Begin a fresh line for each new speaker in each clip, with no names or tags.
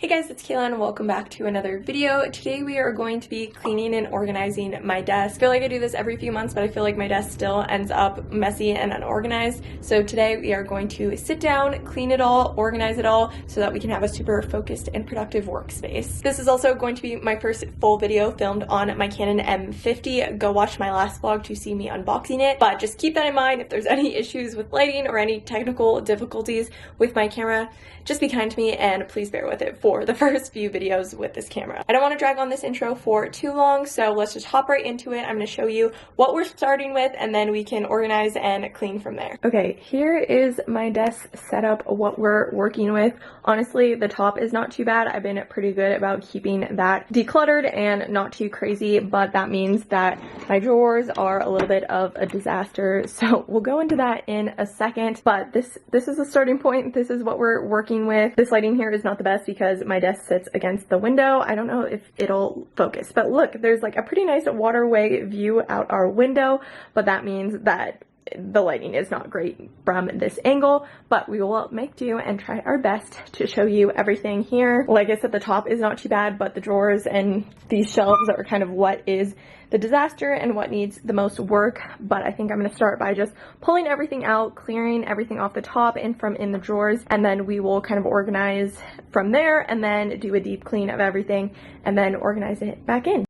Hey guys, it's Kayla and welcome back to another video. Today we are going to be cleaning and organizing my desk. I feel like I do this every few months, but I feel like my desk still ends up messy and unorganized. So today we are going to sit down, clean it all, organize it all, so that we can have a super focused and productive workspace. This is also going to be my first full video filmed on my Canon M50. Go watch my last vlog to see me unboxing it, but just keep that in mind. If there's any issues with lighting or any technical difficulties with my camera, just be kind to me and please bear with it for the first few videos with this camera. I don't want to drag on this intro for too long, so let's just hop right into it. I'm going to show you what we're starting with and then we can organize and clean from there. Okay, here is my desk setup, what we're working with. Honestly, the top is not too bad. I've been pretty good about keeping that decluttered and not too crazy, but that means that my drawers are a little bit of a disaster, so we'll go into that in a second. But this is a starting point. This is what we're working with. This lighting here is not the best because my desk sits against the window. I don't know if it'll focus, but look, there's like a pretty nice waterway view out our window, but that means that the lighting is not great from this angle, but we will make do and try our best to show you everything here. Like I said, the top is not too bad, but the drawers and these shelves are kind of what is the disaster and what needs the most work. But I think I'm going to start by just pulling everything out, clearing everything off the top and from in the drawers, and then we will kind of organize from there and then do a deep clean of everything and then organize it back in.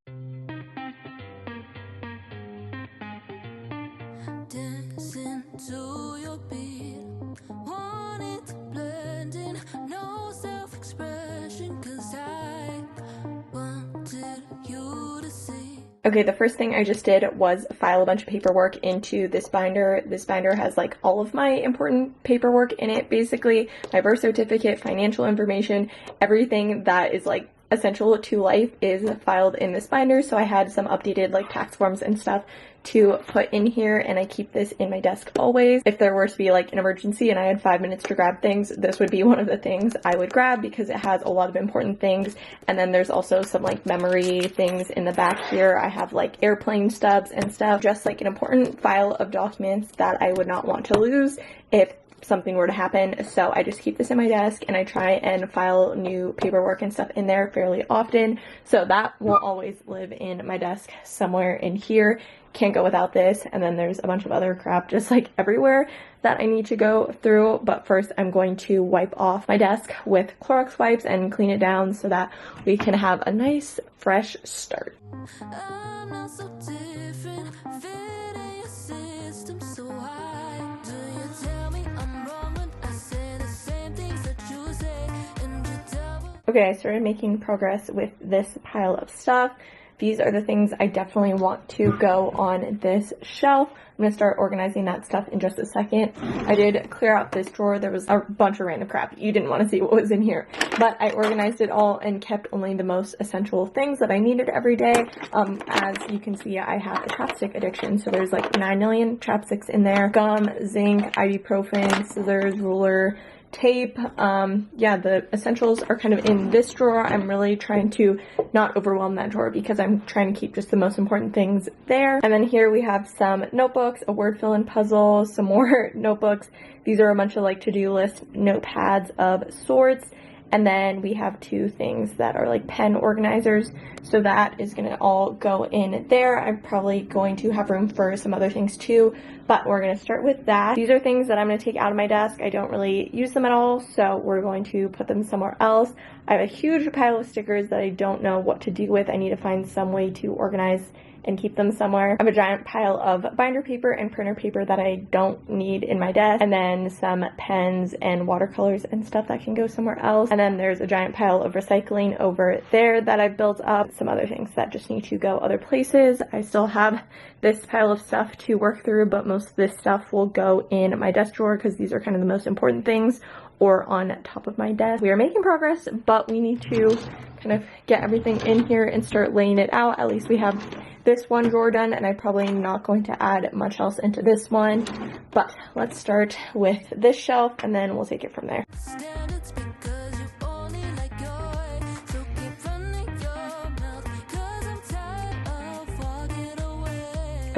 Okay, the first thing I just did was file a bunch of paperwork into this binder. This binder has like all of my important paperwork in it, basically my birth certificate, financial information, everything that is like essential to life is filed in this binder. So I had some updated like tax forms and stuff to put in here, and I keep this in my desk always. If there were to be like an emergency and I had 5 minutes to grab things, this would be one of the things I would grab because it has a lot of important things. And then there's also some like memory things in the back here. I have like airplane stubs and stuff, just like an important file of documents that I would not want to lose if something were to happen. So I just keep this in my desk and I try and file new paperwork and stuff in there fairly often. So that will always live in my desk somewhere in here. Can't go without this. And then there's a bunch of other crap just like everywhere that I need to go through. But first I'm going to wipe off my desk with Clorox wipes and clean it down so that we can have a nice fresh start. I'm not so different, fit in your system, so why do you tell me I'm wrong when I say the same things that you say and you tell me? Okay, I started making progress with this pile of stuff. These are the things I definitely want to go on this shelf. I'm going to start organizing that stuff in just a second. I did clear out this drawer. There was a bunch of random crap. You didn't want to see what was in here. But I organized it all and kept only the most essential things that I needed every day. As you can see, I have a chapstick addiction. So there's like 9 million chapsticks in there. Gum, zinc, ibuprofen, scissors, ruler, tape. Yeah, the essentials are kind of in this drawer. I'm really trying to not overwhelm that drawer because I'm trying to keep just the most important things there. And then here we have some notebooks, a word fill-in puzzle, some more notebooks. These are a bunch of like to-do list notepads of sorts. And then we have 2 things that are like pen organizers. So that is going to all go in there. I'm probably going to have room for some other things too, but we're going to start with that. These are things that I'm going to take out of my desk. I don't really use them at all, so we're going to put them somewhere else. I have a huge pile of stickers that I don't know what to do with. I need to find some way to organize and keep them somewhere. I have a giant pile of binder paper and printer paper that I don't need in my desk, and then some pens and watercolors and stuff that can go somewhere else. And then there's a giant pile of recycling over there that I've built up, some other things that just need to go other places. I still have this pile of stuff to work through, but most of this stuff will go in my desk drawer because these are kind of the most important things, or on top of my desk. We are making progress, but we need to kind of get everything in here and start laying it out. At least we have this one drawer done, and I'm probably not going to add much else into this one. But let's start with this shelf and then we'll take it from there.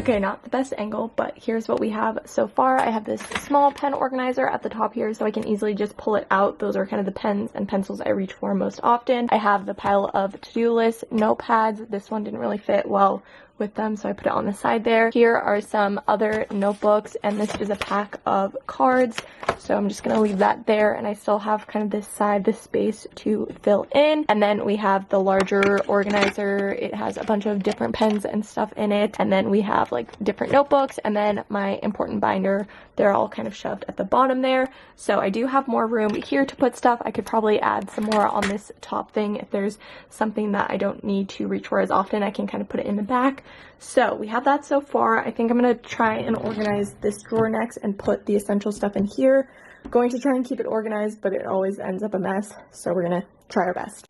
Okay, not the best angle, but here's what we have so far. I have this small pen organizer at the top here so I can easily just pull it out. Those are kind of the pens and pencils I reach for most often. I have the pile of to-do lists, notepads. This one didn't really fit well with them, so I put it on the side there. Here are some other notebooks, and this is a pack of cards, so I'm just gonna leave that there. And I still have kind of this side, this space to fill in. And then we have the larger organizer. It has a bunch of different pens and stuff in it, and then we have like different notebooks, and then my important binder. They're all kind of shoved at the bottom there, so I do have more room here to put stuff. I could probably add some more on this top thing. If there's something that I don't need to reach for as often, I can kind of put it in the back. So we have that so far. I think I'm going to try and organize this drawer next and put the essential stuff in here. I'm going to try and keep it organized, but it always ends up a mess, so we're going to try our best.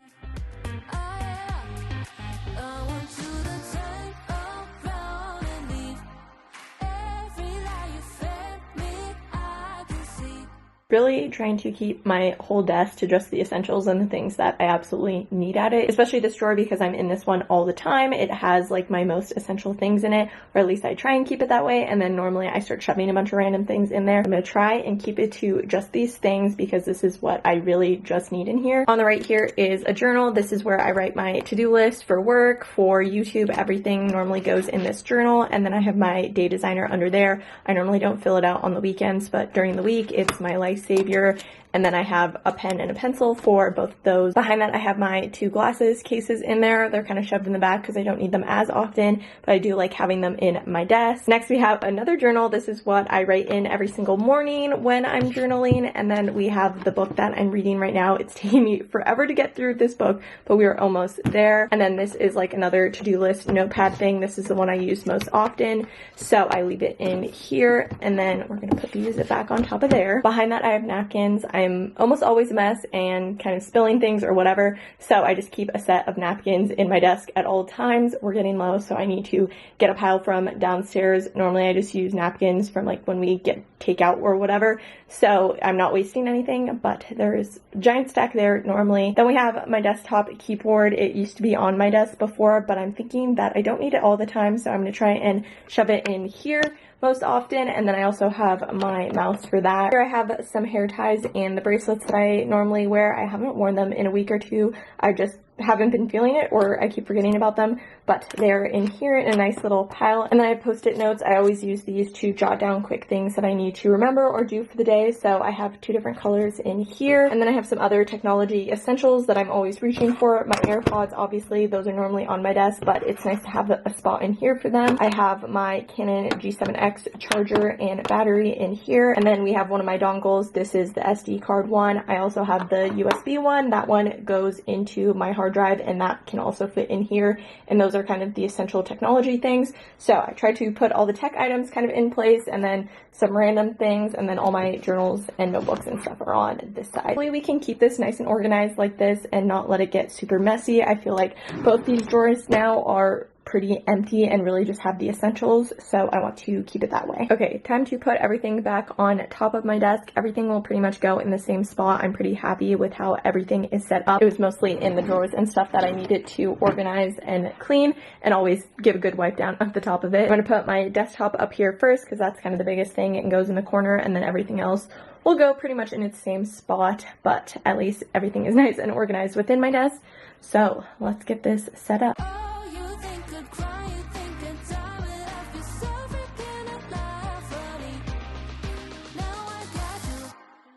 Really trying to keep my whole desk to just the essentials and the things that I absolutely need at it, especially this drawer because I'm in this one all the time. It has like my most essential things in it, or at least I try and keep it that way, and then normally I start shoving a bunch of random things in there. I'm gonna try and keep it to just these things because this is what I really just need in here. On the right here is a journal. This is where I write my to-do list for work, for YouTube. Everything normally goes in this journal, and then I have my day designer under there. I normally don't fill it out on the weekends, but during the week it's my life savior. And then I have a pen and a pencil for both those. Behind that I have my 2 glasses cases in there. They're kind of shoved in the back because I don't need them as often, but I do like having them in my desk. Next we have another journal. This is what I write in every single morning when I'm journaling. And then we have the book that I'm reading right now. It's taking me forever to get through this book, but we are almost there. And then this is like another to-do list notepad thing. This is the one I use most often, so I leave it in here. And then we're gonna put these back on top of there. Behind that I have napkins. I'm almost always a mess and kind of spilling things or whatever, so I just keep a set of napkins in my desk at all times. We're getting low, so I need to get a pile from downstairs. Normally I just use napkins from like when we get takeout or whatever, so I'm not wasting anything, but there's a giant stack there normally. Then we have my desktop keyboard. It used to be on my desk before, but I'm thinking that I don't need it all the time, so I'm going to try and shove it in here most often. And then I also have my mouse for that. Here I have some hair ties and the bracelets that I normally wear. I haven't worn them in a week or two. I just haven't been feeling it, or I keep forgetting about them, but they're in here in a nice little pile. And then I have post-it notes. I always use these to jot down quick things that I need to remember or do for the day, so I have 2 different colors in here. And then I have some other technology essentials that I'm always reaching for. My AirPods, obviously, those are normally on my desk, but it's nice to have a spot in here for them. I have my Canon G7X charger and battery in here, and then we have one of my dongles. This is the SD card one. I also have the USB one. That one goes into my hard drive, and that can also fit in here, and those are kind of the essential technology things. So I try to put all the tech items kind of in place, and then some random things, and then all my journals and notebooks and stuff are on this side. Hopefully we can keep this nice and organized like this and not let it get super messy. I feel like both these drawers now are pretty empty and really just have the essentials, so I want to keep it that way. Okay, time to put everything back on top of my desk. Everything will pretty much go in the same spot. I'm pretty happy with how everything is set up. It was mostly in the drawers and stuff that I needed to organize and clean, and always give a good wipe down at the top of it. I'm going to put my desktop up here first because that's kind of the biggest thing. It goes in the corner, and then everything else will go pretty much in its same spot, but at least everything is nice and organized within my desk. So let's get this set up.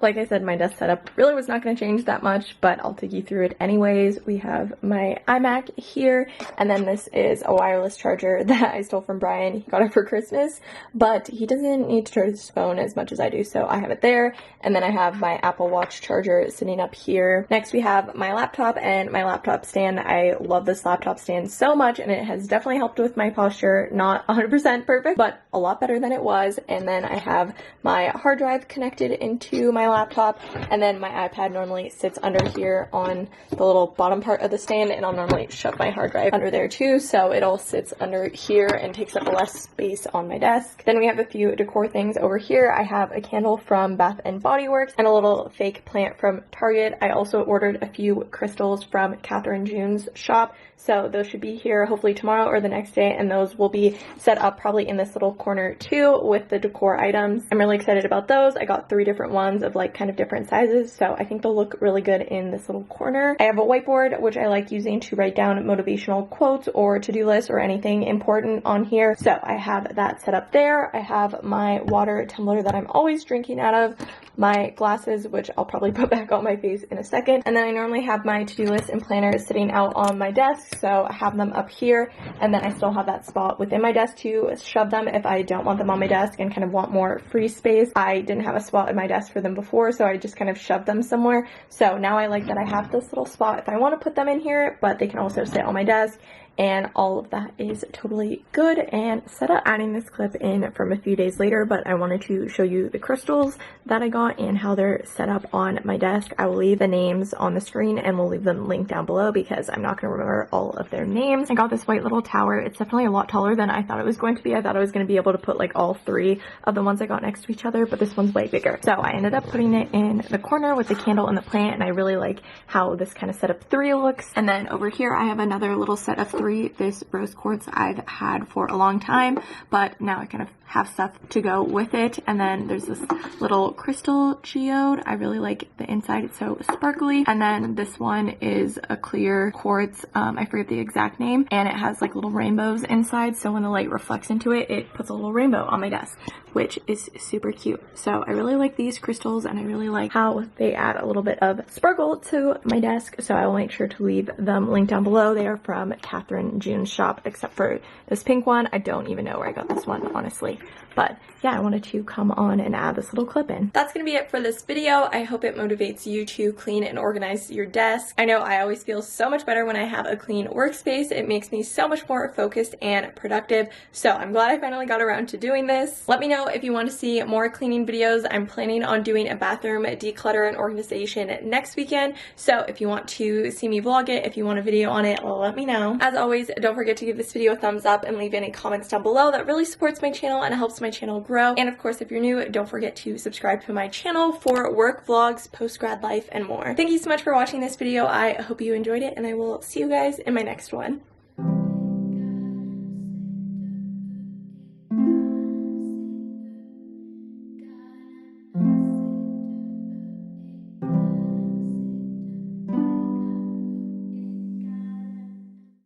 Like I said, my desk setup really was not going to change that much, but I'll take you through it anyways. We have my iMac here, and then this is a wireless charger that I stole from Brian. He got it for Christmas, but he doesn't need to charge his phone as much as I do, so I have it there. And then I have my Apple Watch charger sitting up here. Next we have my laptop and my laptop stand. I love this laptop stand so much, and it has definitely helped with my posture. Not 100% perfect, but a lot better than it was. And then I have my hard drive connected into my my laptop, and then my iPad normally sits under here on the little bottom part of the stand, and I'll normally shove my hard drive under there too, so it all sits under here and takes up less space on my desk. Then we have a few decor things over here. I have a candle from Bath & Body Works and a little fake plant from Target. I also ordered a few crystals from Catherine June's shop, so those should be here hopefully tomorrow or the next day, and those will be set up probably in this little corner too with the decor items. I'm really excited about those. I got 3 different ones of like kind of different sizes, so I think they'll look really good in this little corner. I have a whiteboard which I like using to write down motivational quotes or to-do lists or anything important on here, so I have that set up there. I have my water tumbler that I'm always drinking out of, my glasses which I'll probably put back on my face in a second, and then I normally have my to-do list and planner sitting out on my desk, so I have them up here, and then I still have that spot within my desk to shove them if I don't want them on my desk and kind of want more free space. I didn't have a spot in my desk for them before, so I just kind of shoved them somewhere, so now I like that I have this little spot if I want to put them in here, but they can also sit on my desk, and all of that is totally good and set up. Adding this clip in from a few days later, but I wanted to show you the crystals that I got and how they're set up on my desk. I will leave the names on the screen and we'll leave them linked down below because I'm not going to remember all of their names. I got this white little tower. It's definitely a lot taller than I thought it was going to be. I thought I was going to be able to put like all 3 of the ones I got next to each other, but this one's way bigger. So I ended up putting it in the corner with the candle and the plant, and I really like how this kind of set of 3 looks. And then over here I have another little set of 3. This rose quartz I've had for a long time, but now I kind of have stuff to go with it. And then there's this little crystal geode. I really like the inside, it's so sparkly. And then this one is a clear quartz, I forget the exact name, and it has like little rainbows inside, so when the light reflects into it, it puts a little rainbow on my desk, which is super cute. So I really like these crystals, and I really like how they add a little bit of sparkle to my desk, so I will make sure to leave them linked down below. They are from Catherine June's shop, except for this pink one. I don't even know where I got this one, honestly. But yeah, I wanted to come on and add this little clip in. That's gonna be it for this video. I hope it motivates you to clean and organize your desk. I know I always feel so much better when I have a clean workspace. It makes me so much more focused and productive. So I'm glad I finally got around to doing this. Let me know if you want to see more cleaning videos. I'm planning on doing a bathroom declutter and organization next weekend. So if you want to see me vlog it, if you want a video on it, let me know. As always, don't forget to give this video a thumbs up and leave any comments down below. That really supports my channel and helps my channel grow. And of course, if you're new, don't forget to subscribe to my channel for work vlogs, post-grad life, and more. Thank you so much for watching this video. I hope you enjoyed it, and I will see you guys in my next one.